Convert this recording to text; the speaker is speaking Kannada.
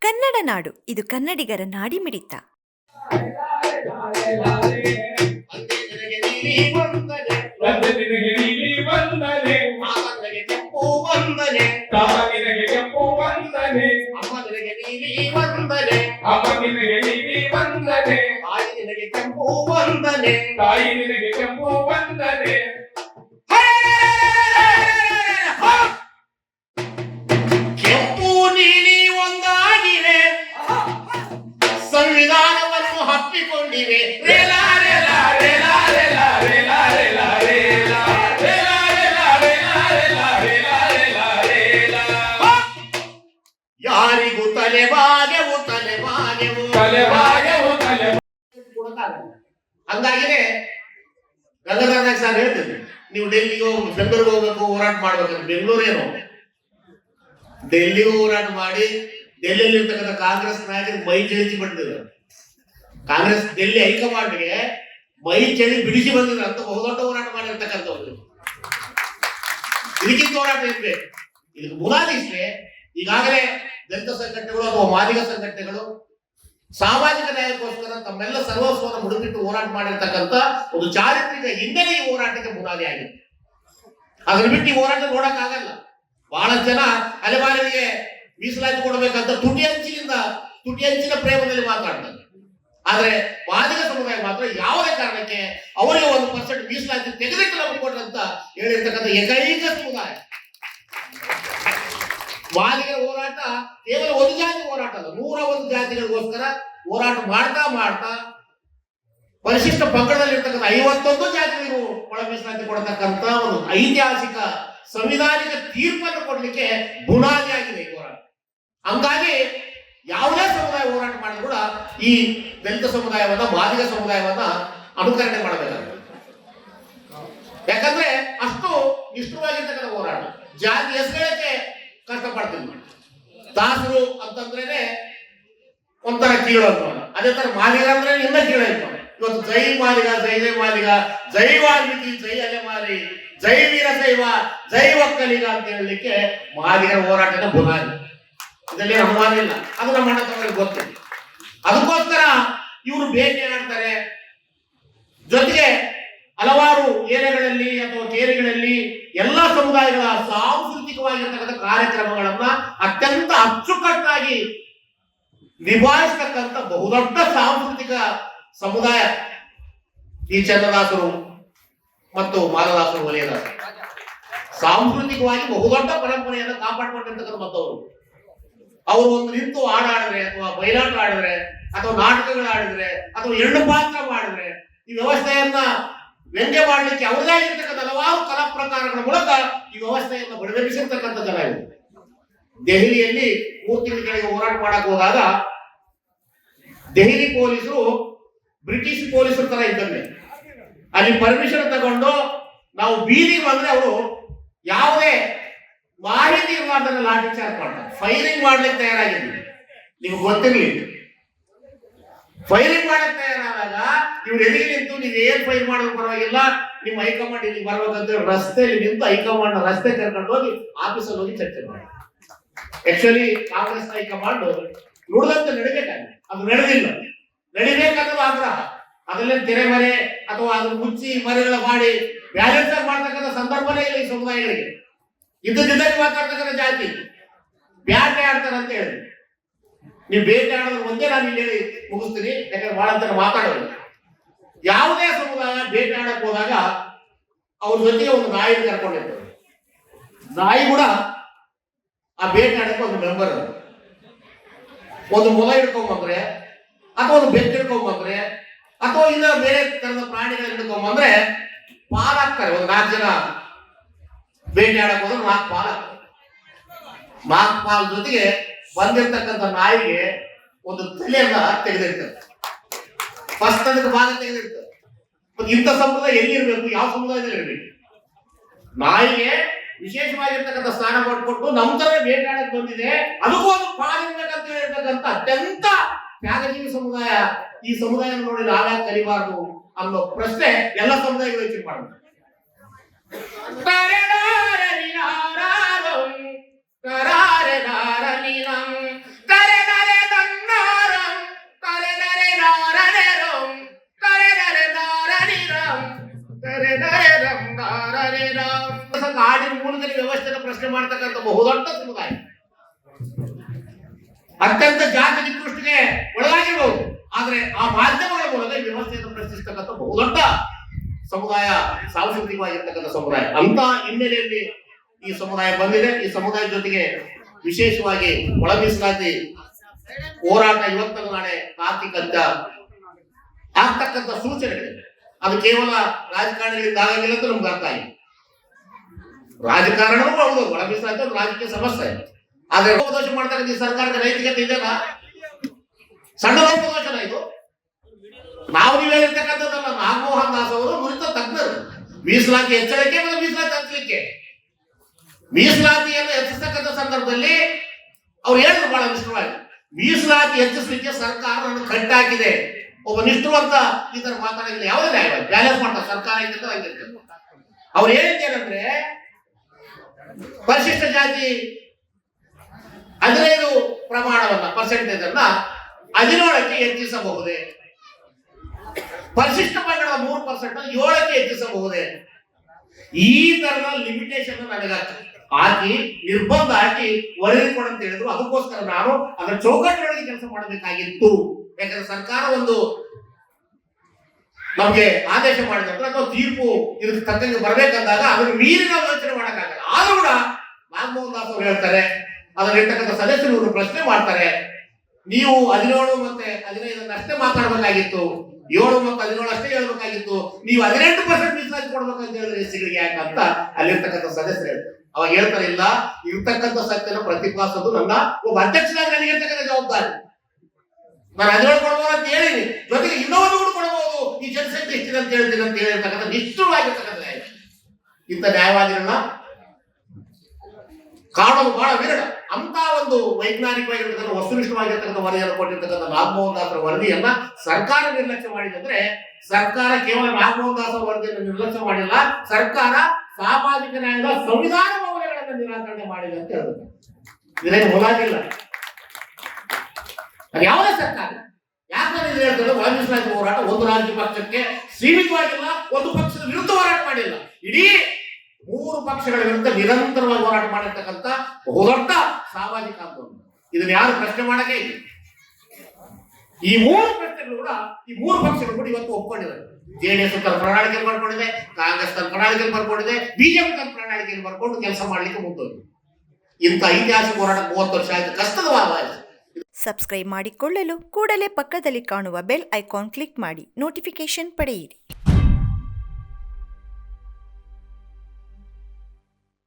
ಕನ್ನಡ ನಾಡು, ಇದು ಕನ್ನಡಿಗರ ನಾಡಿಮಿಡಿತ. ಸಂವಿಧಾನವನ್ನು ಹಪ್ಪಿಕೊಂಡಿವೆ. ಯಾರಿಗೂ ತಲೆಬಾಗೆವು ಹಂಗಾಗಿದೆ. ಗಂಗಾಧರನಾಗ್ ಸರ್ ಹೇಳ್ತಿದ್ರು, ನೀವು ಡೆಲ್ಲಿಗೆ ಹೋಗ್ಬೇಕು, ಬೆಂಗಳೂರಿಗೆ ಹೋಗ್ಬೇಕು, ಹೋರಾಟ ಮಾಡ್ಬೇಕಂದ್ರೆ ಬೆಂಗಳೂರೇನು, ಡೆಲ್ಲಿಗೂ ಹೋರಾಟ ಮಾಡಿ ಡೆಲ್ಲಿಯಲ್ಲಿ ಇರ್ತಕ್ಕಂಥ ಕಾಂಗ್ರೆಸ್ ನಾಯಕರಿಗೆ ಮೈ ಚಳಿಸಿ ಬಂದಿದ್ರು. ಕಾಂಗ್ರೆಸ್ ಡೆಲ್ಲಿ ಹೈಕಮಾಂಡ್ಗೆ ಮೈ ಚಳಿ ಬಿಡಿಸಿ ಬಂದಿದ್ರು ಅಂತ ಬಹುದೊಡ್ಡ ಹೋರಾಟ ಮಾಡಿರ್ತಕ್ಕಂಥವ್ರು. ಇದಕ್ಕಿಂತ ಹೋರಾಟ ಇರ್ಬೇಕು. ಇದಕ್ಕೆ ಬುನಾದಿ ಇಷ್ಟೇ. ಈಗಾಗಲೇ ದಲಿತ ಸಂಘಟನೆಗಳು ಅಥವಾ ಮಾದಿಗ ಸಂಘಟನೆಗಳು ಸಾಮಾಜಿಕ ನ್ಯಾಯಕ್ಕೋಸ್ಕರ ತಮ್ಮೆಲ್ಲ ಸರ್ವಸ್ವವನ್ನು ಮುಡುಪಿಟ್ಟು ಹೋರಾಟ ಮಾಡಿರ್ತಕ್ಕಂಥ ಒಂದು ಚಾರಿತ್ರಿಕ ಹಿನ್ನೆಲೆ ಈ ಹೋರಾಟಕ್ಕೆ ಬುನಾದಿ ಆಗಿದೆ. ಅದನ್ನ ಬಿಟ್ಟು ಈ ಹೋರಾಟ ನೋಡಕ್ ಆಗಲ್ಲ. ಬಹಳ ಜನ ಅಲೆಮಾರಿಗೆ ಮೀಸಲಾತಿ ಕೊಡಬೇಕಂತ ತುಟಿ ಹಂಚಿನ ಪ್ರೇಮದಲ್ಲಿ ಮಾತಾಡ್ತಾರೆ. ಆದ್ರೆ ಮಾದಿಗ ಸಮುದಾಯ ಮಾತ್ರ ಯಾವುದೇ ಕಾರಣಕ್ಕೆ ಅವರಿಗೆ 1% ಮೀಸಲಾತಿ ತೆಗೆದಿಟ್ಟು ನಮಗೆ ಕೊಡ್ರಿ ಅಂತ ಹೇಳಿರ್ತಕ್ಕಂಥ ಏಕೈಕ ಸಮುದಾಯ. ಮಾದಿಗರ ಹೋರಾಟ ಕೇವಲ ಒಂದು ಜಾತಿ ಹೋರಾಟ ಅಲ್ಲ, 101 ಜಾತಿಗಳಿಗೋಸ್ಕರ ಹೋರಾಟ ಮಾಡ್ತಾ ಪರಿಶಿಷ್ಟ ಪಂಗಡದಲ್ಲಿ ಇರ್ತಕ್ಕಂಥ 51 ಜಾತಿಗಳಿಗೂ ಒಳ ಮೀಸಲಾತಿ ಕೊಡತಕ್ಕಂಥ ಒಂದು ಐತಿಹಾಸಿಕ ಸಂವಿಧಾನಿಕ ತೀರ್ಪನ್ನು ಕೊಡ್ಲಿಕ್ಕೆ ಬುನಾದಿ ಆಗಿದೆ ಈ ಹೋರಾಟ. ಹಂಗಾಗಿ ಯಾವುದೇ ಸಮುದಾಯ ಹೋರಾಟ ಮಾಡಿದ್ರು ಕೂಡ ಈ ದಲಿತ ಸಮುದಾಯವನ್ನ, ಮಾದಿಗ ಸಮುದಾಯವನ್ನ ಅನುಕರಣೆ ಮಾಡಬೇಕಾಗುತ್ತೆ. ಯಾಕಂದ್ರೆ ಅಷ್ಟು ನಿಷ್ಠುರವಾಗಿರ್ತಕ್ಕಂಥ ಹೋರಾಟ. ಜಾತಿ ಹೆಸರೇಳಕ್ಕೆ ಕಷ್ಟಪಡ್ತಿದ್ವಿ. ದಾಸರು ಅಂತಂದ್ರೇನೆ ಒಂಥರ ಕೀಳೋದು, ಅದೇ ತರ ಮಾದಿಗ ಅಂದ್ರೆ ಇನ್ನ ಕೀಳಾಯ್ತು. ಇವತ್ತು ಜೈ ಮಾದಿಗ, ಜೈ ಮಾದಿಗ, ಜೈ ವಾಲ್ಮೀಕಿ, ಜೈ ಅಲೆಮಾರಿ, ಜೈ ವೀರಶೈವ, ಜೈ ಒಕ್ಕಲಿಗ ಅಂತ ಹೇಳಲಿಕ್ಕೆ ಮಾದಿಗರ ಹೋರಾಟದ ಬುನಾದಿ. ಇದರಲ್ಲಿ ಅನುಮಾನ ಇಲ್ಲ. ಅದು ನಮ್ಮ ಅಣ್ಣ ತಮ್ಮರಿಗೆ ಗೊತ್ತಿಲ್ಲ. ಅದಕ್ಕೋಸ್ಕರ ಇವರು ಭೇಟಿ ಆಡ್ತಾರೆ. ಜೊತೆಗೆ ಹಲವಾರು ಏರಿಯಾಗಳಲ್ಲಿ ಅಥವಾ ಕೇರಿಗಳಲ್ಲಿ ಎಲ್ಲಾ ಸಮುದಾಯಗಳ ಸಾಂಸ್ಕೃತಿಕವಾಗಿರ್ತಕ್ಕಂಥ ಕಾರ್ಯಕ್ರಮಗಳನ್ನ ಅತ್ಯಂತ ಅಚ್ಚುಕಟ್ಟಾಗಿ ನಿಭಾಯಿಸ್ತಕ್ಕಂಥ ಬಹುದೊಡ್ಡ ಸಾಂಸ್ಕೃತಿಕ ಸಮುದಾಯ ಈ ಚನ್ನದಾಸರು ಮತ್ತು ಮಾಲದಾಸರು ವಲಯದ ಸಾಂಸ್ಕೃತಿಕವಾಗಿ ಬಹುದೊಡ್ಡ ಪರಂಪರೆಯನ್ನು ಕಾಪಾಡಿಕೊಂಡಿರ್ತಕ್ಕಂಥವರು. ಅವರು ಒಂದು ನಿಂತು ಹಾಡಾಡಿದ್ರೆ ಅಥವಾ ಬಯಲಾಟ ಆಡಿದ್ರೆ ಅಥವಾ ನಾಟಕಗಳು ಆಡಿದ್ರೆ ಅಥವಾ ಹೆಣ್ಣು ಪಾತ್ರ ಮಾಡಿದ್ರೆ ಈ ವ್ಯವಸ್ಥೆಯನ್ನ ವ್ಯಂಗ್ಯ ಮಾಡಲಿಕ್ಕೆ ಅವರದೇ ಆಗಿರ್ತಕ್ಕಂಥ ಹಲವಾರು ಕಲಾ ಪ್ರಕಾರಗಳ ಮೂಲಕ ಈ ವ್ಯವಸ್ಥೆಯನ್ನು ಬಡವೆಬ್ಬಿಸಿರ್ತಕ್ಕಂಥ ಜನ ಇವರು. ದೆಹಲಿಯಲ್ಲಿ 3 ತಿಂಗಳ ಕೆಳಗೆ ಹೋರಾಟ ಮಾಡಕ್ ಹೋದಾಗ ದೆಹಲಿ ಪೊಲೀಸರು ಬ್ರಿಟಿಷ್ ಪೊಲೀಸರ ತರ ಇದ್ದಂಗೆ ಅಲ್ಲಿ ಪರ್ಮಿಷನ್ ತಗೊಂಡು ನಾವು ಬೀದಿಗೆ ಬಂದ್ರೆ ಅವರು ಯಾವುದೇ ಮಾಹಿತಿ ಇರಲಾರ್ದನ್ನ ಲಾಠಿ ಚಾರ್ಜ್ ಮಾಡ್ತಾರೆ. ಫೈರಿಂಗ್ ಮಾಡ್ಲಿಕ್ಕೆ ತಯಾರಾಗಿದ್ವಿ. ನಿಮ್ಗೆ ಗೊತ್ತಿರ್ಲಿ, ಫೈರಿಂಗ್ ಮಾಡಕ್ ತಯಾರಾದಾಗ ಇವ್ರು ಎದುರಿಗೆ ನಿಂತು ನೀವು ಏನ್ ಫೈರ್ ಮಾಡೋದು ಪರವಾಗಿಲ್ಲ, ನಿಮ್ಮ ಹೈಕಮಾಂಡ್ ಇಲ್ಲಿ ಬರ್ಬೇಕಂತ ರಸ್ತೆಯಲ್ಲಿ ನಿಂತು ಹೈಕಮಾಂಡ್ ರಸ್ತೆ ಕರ್ಕೊಂಡು ಹೋಗಿ ಆಫೀಸಲ್ಲಿ ಹೋಗಿ ಚರ್ಚೆ ಮಾಡಿ. ಆಕ್ಚುಲಿ ಕಾಂಗ್ರೆಸ್ ಹೈಕಮಾಂಡ್ ನುಡಿದಂತೆ ನಡಿಬೇಕಾಗಿದೆ. ಅದು ನಡೆದಿಲ್ಲ. ನಡಿಬೇಕಾದ್ರೂ ಆಗ್ರಹ. ಅದರಲ್ಲೇ ತೆರೆಮರೆ ಅಥವಾ ಅದನ್ನು ಮುಚ್ಚಿ ಮರೆಗಳ ಮಾಡಿ ಬ್ಯಾಲೆನ್ಸ್ ಆಗಿ ಮಾಡ್ತಕ್ಕಂಥ ಸಂದರ್ಭನೇ ಇಲ್ಲ ಈ ಸಮುದಾಯಗಳಿಗೆ. ಇದ್ದದಿದ್ದಲ್ಲಿ ಮಾತಾಡ್ತಕ್ಕಂಥ ಜಾತಿ ಬ್ಯಾಟೆ ಆಡ್ತಾರೆ ಅಂತ ಹೇಳಿ ನೀವು ಬೇಟೆ ಆಡೋದು ಒಂದೇ ನಾನು ಇಲ್ಲಿ ಹೇಳಿ ಮುಗಿಸ್ತೀನಿ. ಯಾಕಂದ್ರೆ ಬಹಳ ಜನ ಮಾತಾಡೋದು. ಯಾವುದೇ ಸಮುದಾಯ ಬೇಟೆ ಆಡಕ್ ಹೋದಾಗ ಅವ್ರ ಜೊತೆಗೆ ಒಂದು ನಾಯಿ ಕರ್ಕೊಂಡಿರ್ತಾರೆ. ನಾಯಿ ಕೂಡ ಆ ಬೇಟೆ ಆಡಕ್ಕೆ ಒಂದು ಮೆಂಬರ್. ಒಂದು ಮೊಲ ಹಿಡ್ಕೊಂಬಂದ್ರೆ ಅಥವಾ ಒಂದು ಬೆಕ್ಕು ಹಿಡ್ಕೊಂಬಂದ್ರೆ ಅಥವಾ ಇಲ್ಲ ಬೇರೆ ತರದ ಪ್ರಾಣಿಗಳ ಹಿಡ್ಕೊಂಬಂದ್ರೆ ಪಾಲಾಗ್ತಾರೆ. ಒಂದು 4 ಜನ ಬೇಟೆ ಆಡಕ್ ಹೋದ್ರೆ 4 ಪಾಲಾಗ್ತಾರೆ. 4 ಪಾಲ್ ಜೊತೆಗೆ ಬಂದಿರ್ತಕ್ಕಂಥ ನಾಯಿಗೆ ಒಂದು ತಲೆಯನ್ನ ತೆಗೆದಿರ್ತಾರೆ. ಫಸ್ಟ್ ಅದಕ್ಕೆ ಭಾಗ ತೆಗೆದಿರ್ತಾರೆ. ಇಂಥ ಸಂಪ್ರದಾಯ ಎಲ್ಲಿರ್ಬೇಕು, ಯಾವ ಸಮುದಾಯದಲ್ಲಿ ಇರಬೇಕು? ನಾಯಿಗೆ ವಿಶೇಷವಾಗಿರ್ತಕ್ಕಂಥ ಸ್ಥಾನ ಕೊಟ್ಟು ನಮ್ಮ ತರ ಬೇಟೆ ಆಡಕ್ ಬಂದಿದೆ, ಅದಕ್ಕೂ ಒಂದು ಪಾಲಿರ್ಬೇಕಂತ ಹೇಳಿರ್ತಕ್ಕಂಥ ಅತ್ಯಂತ ತ್ಯಾಗಜೀವಿ ಸಮುದಾಯ. ಈ ಸಮುದಾಯ ನೋಡಿ ನಾವ್ಯಾಕೆ ಕಲಿಬಾರ್ದು ಅನ್ನೋ ಪ್ರಶ್ನೆ ಎಲ್ಲ ಸಮುದಾಯಗಳು ಯೋಚನೆ ಮಾಡ್ತಾರೆ. ಕರೆ ಪ್ರಶ್ನೆ ಮಾಡ್ತಕ್ಕಂಥ ಬಹುದೊಡ್ಡ ಸಮುದಾಯ, ಅತ್ಯಂತ ಜಾತಿ ನಿಕೃಷ್ಟಿಗೆ ಒಳಗಾಗಿರಬಹುದು. ಆದ್ರೆ ಆ ಮಾಧ್ಯಮಗಳ ಮೂಲಕ ಈ ವ್ಯವಸ್ಥೆಯನ್ನು ಪ್ರಶ್ನಿಸ್ತಕ್ಕಂಥ ಬಹುದೊಡ್ಡ ಸಮುದಾಯ, ಸಾಂಸ್ಕೃತಿಕವಾಗಿರ್ತಕ್ಕಂಥ ಸಮುದಾಯ. ಅಂತ ಹಿನ್ನೆಲೆಯಲ್ಲಿ ಈ ಸಮುದಾಯ ಬಂದಿದೆ. ಈ ಸಮುದಾಯದ ಜೊತೆಗೆ ವಿಶೇಷವಾಗಿ ಒಳ ಮೀಸಲಾತಿ ಹೋರಾಟ ಇವತ್ತಲ್ಲ ನಾಳೆ ಆರ್ಥಿಕಂತ ಆಗ್ತಕ್ಕಂಥ ಸೂಚನೆಗಳಿದೆ. ಅದು ಕೇವಲ ರಾಜಕಾರಣಿಗಳಿಂದ ಆಗಂಗಿಲ್ಲ ಅಂತ ನಮ್ಗೆ ಅರ್ಥ ಆಗಿದೆ. ರಾಜಕಾರಣವೂ ಹೌದು, ಒಳ ಮೀಸಲಾತಿ ಒಂದು ರಾಜಕೀಯ ಸಮಸ್ಯೆ. ಆದ್ರೆ ಲೋಪದೋಷ ಮಾಡ್ತಕ್ಕಂಥ ಸರ್ಕಾರದ ನೈತಿಕತೆ ಇದೆಯಲ್ಲ, ಸಣ್ಣ ಲೋಪದೋಷನ ಇದು. ನಾವು ನೀವು ಹೇಳಿರ್ತಕ್ಕಂಥದ್ದಲ್ಲ. ನಾಗಮೋಹನ್ ದಾಸ್ ಅವರು ನುರಿತ ತಜ್ಞರು. ಮೀಸಲಾತಿ ಹೆಚ್ಚಳಕ್ಕೆ ಮತ್ತು ಮೀಸಲಾತಿ ಹಂಚಲಿಕ್ಕೆ, ಮೀಸಲಾತಿಯನ್ನು ಹೆಚ್ಚಿಸ್ತಕ್ಕಂಥ ಸಂದರ್ಭದಲ್ಲಿ ಅವ್ರು ಹೇಳಿದ್ರು ಬಹಳ ನಿಷ್ಠವಾಗಿ, ಮೀಸಲಾತಿ ಹೆಚ್ಚಿಸಲಿಕ್ಕೆ ಸರ್ಕಾರ ನನ್ನ ಕಟ್ಟಾಕಿದೆ. ಒಬ್ಬ ನಿಷ್ಠುವಂತ ಈ ತರ ಮಾತಾಡಿದ್ರೆ ಯಾವುದೇ ನ್ಯಾಯ ಬ್ಯಾಲೆನ್ಸ್ ಮಾಡ್ತಾರೆ ಸರ್ಕಾರ. ಅವ್ರು ಹೇಳಿದ್ದೇನೆಂದ್ರೆ, ಪರಿಶಿಷ್ಟ ಜಾತಿ 15 ಪ್ರಮಾಣವನ್ನ ಪರ್ಸೆಂಟೇಜ್ ಅನ್ನ 17ಕ್ಕೆ ಹೆಚ್ಚಿಸಬಹುದೇ, ಪರಿಶಿಷ್ಟ ಪಂಗಡದ 3% 7ಕ್ಕೆ ಹೆಚ್ಚಿಸಬಹುದೇ, ಈ ತರದ ಲಿಮಿಟೇಷನ್ ನನಗೆ ಹಾಕಿ ನಿರ್ಬಂಧ ಹಾಕಿ ವರದಿ ಕೊಡು ಅಂತ ಹೇಳಿದ್ರು. ಅದಕ್ಕೋಸ್ಕರ ನಾನು ಅದರ ಚೌಕಟ್ಟಿನೊಳಗೆ ಕೆಲಸ ಮಾಡಬೇಕಾಗಿತ್ತು. ಯಾಕಂದ್ರೆ ಸರ್ಕಾರ ಒಂದು ನಮ್ಗೆ ಆದೇಶ ಮಾಡಿದ್ರೆ ಅಥವಾ ತೀರ್ಪು ಇದಕ್ಕೆ ತಕ್ಕಂಗೆ ಬರ್ಬೇಕಂದಾಗ ಅದನ್ನು ಮೀರಿ ನಾವು ಯೋಚನೆ ಮಾಡಕ್ಕಾಗಲ್ಲ. ಆದ್ರೂ ಕೂಡ ನಾಗಮೋಹನ್ ದಾಸ್ ಅವರು ಹೇಳ್ತಾರೆ, ಅದರಲ್ಲಿರ್ತಕ್ಕಂಥ ಸದಸ್ಯರು ಇವರು ಪ್ರಶ್ನೆ ಮಾಡ್ತಾರೆ, ನೀವು 17 ಮತ್ತೆ 15 ಅಷ್ಟೇ ಮಾತಾಡ್ಬೇಕಾಗಿತ್ತು, 7 ಮತ್ತು 17 ಅಷ್ಟೇ ಹೇಳ್ಬೇಕಾಗಿತ್ತು, ನೀವು 18% ಮೀಸಲಾತಿ ಕೊಡ್ಬೇಕಂತ ಹೇಳಿದ್ರೆ ಎಸ್ಸಿಗಳಿಗೆ ಯಾಕಂತ ಅಲ್ಲಿರ್ತಕ್ಕಂಥ ಸದಸ್ಯರು ಹೇಳ್ತಾರೆ. ಅವಾಗ ಹೇಳ್ತಾರೆ, ಇಲ್ಲ, ಇರ್ತಕ್ಕಂಥ ಸತ್ಯನ ಪ್ರತಿಪಾದಿಸೋದು ನನ್ನ ಒಬ್ಬ ಅಧ್ಯಕ್ಷರಾಗಿ ನನಗೆ ಇರ್ತಕ್ಕಂಥ ಜವಾಬ್ದಾರಿ. ನಾನು 17 ಕೊಡ್ಬೋದು ಅಂತ ಹೇಳಿನಿ, ಜೊತೆಗೆ ಇನ್ನೊಂದು ಕೂಡ ಕೊಡಬಹುದು, ಈ ಜನಸಂಖ್ಯೆ ಎಷ್ಟಿದೆ ಅಂತ ಹೇಳ್ತೀನಿ ಅಂತ ಹೇಳಿರ್ತಕ್ಕಂಥ ನಿಷ್ಠುರವಾಗಿರ್ತಕ್ಕಂಥ ನ್ಯಾಯ. ಇಂಥ ನ್ಯಾಯವಾದಿಗಳನ್ನ ಕಾಣೋದು ಬಹಳ ವಿರಳ. ಅಂತ ಒಂದು ವೈಜ್ಞಾನಿಕವಾಗಿರ್ತಕ್ಕಂಥ ವಸ್ತುನಿಷ್ಠವಾಗಿರ್ತಕ್ಕಂಥ ವರದಿಯನ್ನು ಕೊಟ್ಟಿರ್ತಕ್ಕಂಥ ನಾಗಮೋಹನ್ ದಾಸರ ವರದಿಯನ್ನ ಸರ್ಕಾರ ನಿರ್ಲಕ್ಷ್ಯ ಮಾಡಿದೆ ಅಂದ್ರೆ, ಸರ್ಕಾರ ಕೇವಲ ನಾಗಮೋಹನ್ ದಾಸರ ವರದಿಯನ್ನು ನಿರ್ಲಕ್ಷ್ಯ ಮಾಡಿಲ್ಲ, ಸರ್ಕಾರ ಸಾಮಾಜಿಕ ನ್ಯಾಯದ ಸಂವಿಧಾನ ಮೌಲ್ಯಗಳನ್ನು ನಿರಾಕರಣೆ ಮಾಡಿದೆ ಅಂತ ಹೇಳಿದ್ರು. ಇದೇನು ಮುಲಾಜಿಲ್ಲ. ಅದು ಯಾವುದೇ ಸರ್ಕಾರ ಯಾಕಂದ್ರೆ ಇದು ಹೇಳ್ತಾರೆ, ಒಳ ಮೀಸಲಾತಿ ಹೋರಾಟ ಒಂದು ರಾಜಕೀಯ ಪಕ್ಷಕ್ಕೆ ಸೀಮಿತವಾಗಿಲ್ಲ, ಒಂದು ಪಕ್ಷದ ವಿರುದ್ಧ ಹೋರಾಟ ಮಾಡಿಲ್ಲ, ಇಡೀ 3 ಪಕ್ಷಗಳ ವಿರುದ್ಧ ನಿರಂತರವಾಗಿ ಹೋರಾಟ ಮಾಡಿರ್ತಕ್ಕಂಥ ಬಹುದೊಡ್ಡ ಸಾಮಾಜಿಕ ಆಂದೋಲನ. ಇದನ್ನ ಯಾರು ಪ್ರಶ್ನೆ ಮಾಡಕ್ಕೆ ಇಲ್ಲ. ಈ 3 ಪ್ರಶ್ನೆಗಳು ಕೂಡ, ಈ 3 ಪಕ್ಷಗಳು ಕೂಡ ಇವತ್ತು ಒಪ್ಕೊಂಡಿದ್ದಾರೆ. ಜೆಡಿಎಸ್ ತನ್ನ ಪ್ರಣಾಳಿಕೆಯಲ್ಲಿ ಬರ್ಕೊಂಡಿದೆ, ಕಾಂಗ್ರೆಸ್ ತನ್ನ ಪ್ರಣಾಳಿಕೆಯಲ್ಲಿ ಬರ್ಕೊಂಡಿದೆ, ಬಿಜೆಪಿ ತನ್ನ ಪ್ರಣಾಳಿಕೆಯಲ್ಲಿ ಬರ್ಕೊಂಡು ಕೆಲಸ ಮಾಡ್ಲಿಕ್ಕೆ ಮುಂದೋಗಿದೆ. ಇಂಥ ಐತಿಹಾಸಿಕ ಹೋರಾಟ 30 ವರ್ಷ ಆಯ್ತು, ಕಷ್ಟದ ವಾದ. ಸಬ್ಸ್ಕ್ರೈಬ್ ಮಾಡಿಕೊಳ್ಳಲು ಕೂಡಲೇ ಪಕ್ಕದಲ್ಲಿ ಕಾಣುವ ಬೆಲ್ ಐಕಾನ್ ಕ್ಲಿಕ್ ಮಾಡಿ ನೋಟಿಫಿಕೇಶನ್ ಪಡೆಯಿರಿ.